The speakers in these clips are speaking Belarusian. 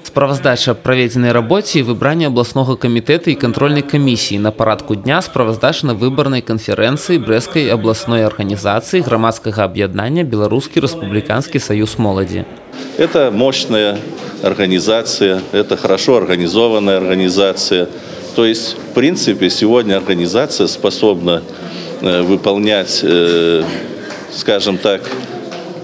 Справаздача аб праведзенай рабоце і выбранне абласнога камітэта і кантрольнай камісіі на парадку дня справаздача на выбарнай канферэнцыі Брэсцкай абласной арганізацыі грамадскага аб'яднання «Белорусский республиканский союз молоди». Это мощная организация, это хорошо организованная организация. То есть, в принципе, сегодня организация способна выполнять, скажем так,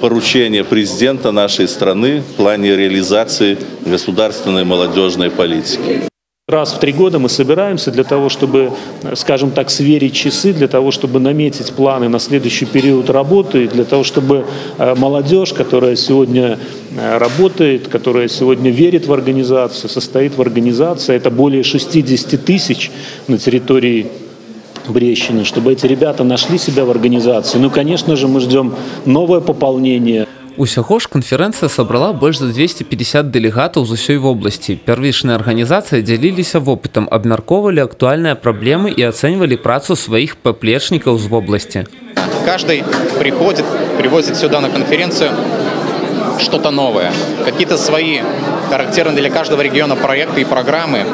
поручения президента нашей страны в плане реализации государственной молодежной политики. Раз в 3 года мы собираемся для того, чтобы, скажем так, сверить часы, для того, чтобы наметить планы на следующий период работы, для того, чтобы молодежь, которая сегодня работает, которая сегодня верит в организацию, состоит в организации, это более 60 тысяч на территории Брещины, чтобы эти ребята нашли себя в организации. Ну, конечно же, мы ждем новое пополнение. Усяго ж канферэнцыя сабрала больш за 250 дэлегатаў з усёй вобласці. Первичная арганізацыя дзяліліся вопытам, абмяркоўвалі актуальныя праблемы і ацэньвалі працу сваіх паплечнікаў з вобласці. Каждый привозит сюда на конференцию что-то новое, какие-то свои характерные для каждого региона проекты и программы.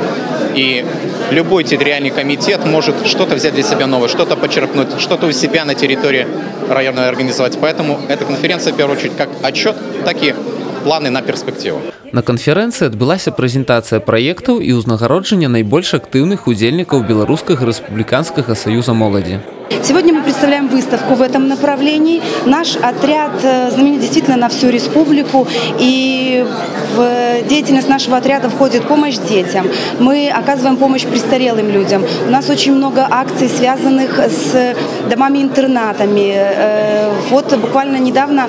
И любой территориальный комитет может что-то взять для себя новое, что-то почерпнуть, что-то у себя на территории района организовать. Поэтому эта конференция, в первую очередь, как отчет, так и планы на перспективу. На канферэнцыі адбылася прэзентацыя праектаў і ўзнагароджання найбольш актыўных удзельнікаў Белорусского республиканского союза молоди. Сегодня мы представляем выставку в этом направлении. Наш отряд знаменит действительно на всю республику, и в деятельность нашего отряда входит помощь детям. Мы оказываем помощь престарелым людям. У нас очень много акций, связанных с домами-интернатами. Вот буквально недавно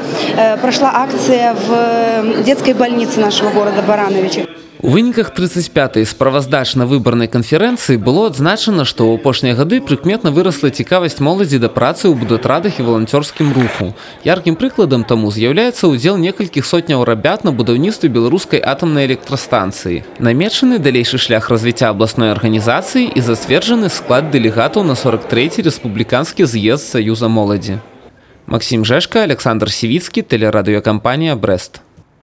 прошла акция в детской больнице нашего города Барановича. У выніках 35-й справаздач на выбарнай канферэнцыі было адзначана, што ў апошнія гады прыкметна вырасла цікавасць моладзі да працы ў будатрадах і валанцёрскім руху. Яркім прыкладам таму з'яўляецца ўдзел некалькіх сотняў рабят на будаўніцтве беларускай атамнай электрастанцыі. Намечаны далейшы шлях развіцця абласной арганізацыі і зацверджаны склад дэлегатаў на 43-й рэспубліканскі з'езд Саюза моладзі. Максим Жешка, Александр Сівіцкі, тэлерадыёкампанія «Брэст».